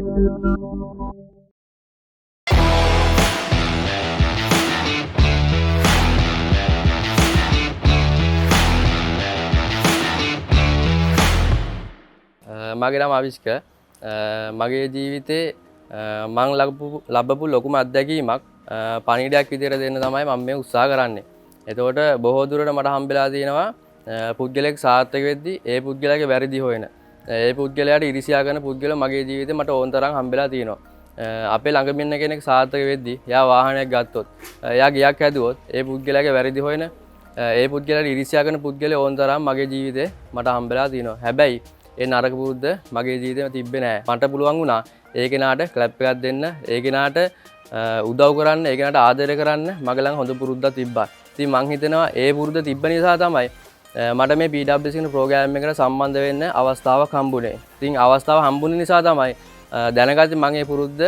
මගේ නම අවිෂ්ක. මගේ ජීවිතේ මම ලැබපු ලොකුම අත්දැකීමක් පණිවිඩයක් විදියට දෙන්න තමයි මම මේ උත්සාහ කරන්නේ. එතකොට බොහෝ දුරට මට හම්බෙලා තියෙනවා පුද්ගලයෙක් සාර්ථක වෙද්දී ඒ පුද්ගලයාගේ වැරදි හොයන. ඒ පුද්ගලයාට ඉරිසියා කරන පුද්ගලයා මගේ ජීවිතේ මට ඕන තරම් හම්බෙලා තියෙනවා. අපේ ළඟම ඉන්න කෙනෙක් සාර්ථක වෙද්දී එයා වාහනයක් ගත්තොත්, එයා ගියක් හැදුවොත් ඒ පුද්ගලයාගේ වැරදි හොයන ඒ පුද්ගලයාට ඉරිසියා කරන පුද්ගලයා ඕන තරම් මගේ ජීවිතේ මට හම්බෙලා තියෙනවා. හැබැයි ඒ නරක පුරුද්ද මගේ ජීවිතේම තිබ්බේ නෑ. මට පුළුවන් වුණා ඒ කෙනාට ක්ලැප් එකක් දෙන්න, ඒ කෙනාට උදව් කරන්න, ඒ කෙනාට ආදරය කරන්න මගේ ළඟ හොඳ පුරුද්දක් තිබ්බා. ඉතින් මං හිතනවා ඒ පුරුද්ද තිබ්බ නිසා තමයි මට මේ PWC කියන ප්‍රෝග්‍රෑම් එකට සම්බන්ධ වෙන්න අවස්ථාවක් හම්බුනේ. ඉතින් අවස්ථාව හම්බුනේ නිසා තමයි දැනගත්තේ මම මේ පුරුද්ද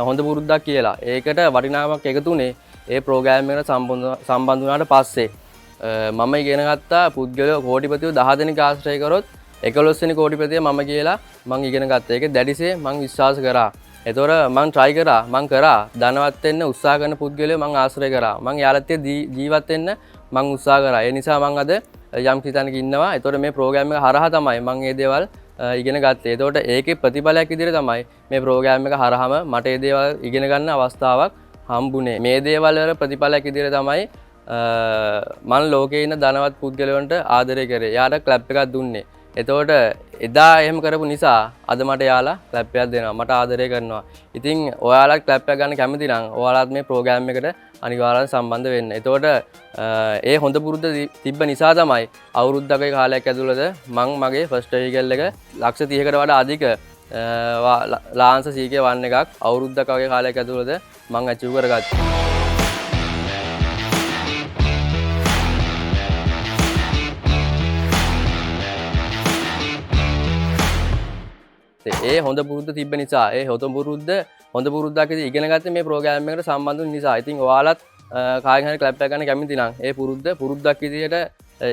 හොඳ පුරුද්දක් කියලා. ඒකට වටිනාකමක් එකතුනේ ඒ ප්‍රෝග්‍රෑම් එකට සම්බන්ධ වුණාට පස්සේ. මම ඉගෙන ගත්තා පුද්ගලයෝ කෝටිපතියෝ 10 දෙනෙක් ආශ්‍රය කරොත් 11 වෙනි කෝටිපතිය මම කියලා මං ඉගෙන ගත්තා. ඒක දැඩිසේ මං විශ්වාස කරා. ඒතොර මං try කරා, මං කරා ධනවත් වෙන්න උත්සාහ කරන පුද්ගලයෝ මං ආශ්‍රය කරා. මං යාළුවත් එක්ක ජීවත් වෙන්න මං උත්සාහ කරා. ඒ නිසා මං අද යම් කිසිතැනක ඉන්නවා. ඒතොර මේ ප්‍රෝග්‍රෑම් එක හරහා තමයි මං මේ දේවල් ඉගෙන ගත්තේ. ඒතකොට ඒකේ ප්‍රතිඵලයක් විදිහට තමයි මේ ප්‍රෝග්‍රෑම් එක හරහාම මට මේ දේවල් ඉගෙන ගන්න අවස්ථාවක් හම්බුනේ. මේ දේවල් වල ප්‍රතිඵලයක් විදිහට තමයි මං ලෝකේ ඉන්න ධනවත් පුද්ගලයන්ට ආදරය කරේ. යාට ක්ලැප් එකක් දුන්නේ. එතකොට එදා එහෙම කරපු නිසා අද මට යාලා ක්ලැප් එකක් දෙනවා, මට ආදරය කරනවා. ඉතින් ඔයාලා ක්ලැප් එකක් ගන්න කැමති නම් ඔයාලාත් මේ ප්‍රෝග්‍රෑම් එකට අනිවාර්යෙන් සම්බන්ධ වෙන්න. එතකොට ඒ හොඳ පුරුද්ද තිබ්බ නිසා තමයි අවුරුද්දක කාලයක් ඇතුළත මං මගේ ෆස්ට් වෙහිකල් එක ලක්ෂ 30කට වඩා අධික ලාන්ස CK1 එකක් අවුරුද්දක වගේ කාලයක් ඇතුළත මං අචීව් කරගත්තා. ඒ හොඳ පුරුද්ද තිබ්බ නිසා, ඒ හොඳ පුරුද්දක් ඉගෙන ගත්තේ මේ ප්‍රෝග්‍රෑම් එකට සම්බන්ධ වුන නිසා. ඉතින් ඔයාලත් කාගෙන් හරි ක්ලැප් එකක් ගන්න කැමති නම් ඒ පුරුද්දක් විදියට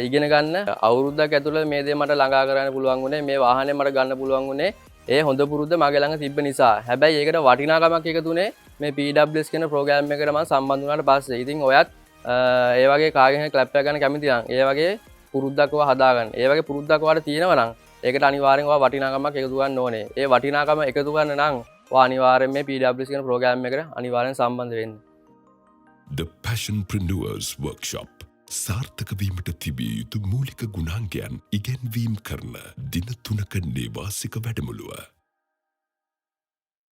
ඉගෙන ගන්න. අවුරුද්දක් ඇතුළත මේ දේ මට ළඟා කරන්න පුළුවන් වුණේ, මේ වාහනේ මට ගන්න පුළුවන් වුණේ ඒ හොඳ පුරුද්ද මගේ ළඟ තිබ්බ නිසා. හැබැයි ඒකට වටිනාකමක් එකතුනේ මේ PWS කියන ප්‍රෝග්‍රෑම් එකට මම සම්බන්ධ වුණාට පස්සේ. ඉතින් ඔයත් ඒ වගේ කාගෙන් හරි ක්ලැප් එකක් ගන්න කැමති නම් ඒ වගේ පුරුද්දක් ඔයා හදාගන්න. ඒ වගේ පුරුද්දක් ඔයාට තියෙනවා නම් ඒකට අනිවාර්යෙන් ඔයා වටිනාකමක් එකතු කරන්න ඕනේ. ඒ වටිනාකම එකතු කරන්න නම් ඔයා අනිවාර්යෙන් මේ PWC කියන ප්‍රෝග්‍රෑම් එකට අනිවාර්යෙන් සම්බන්ධ වෙන්න. The Passionpreneurs Workshop සාර්ථක වීමට තිබිය යුතු මූලික ගුණාංගයන් ඉගෙනවීම කරන දින 3ක නේවාසික වැඩමුළුව.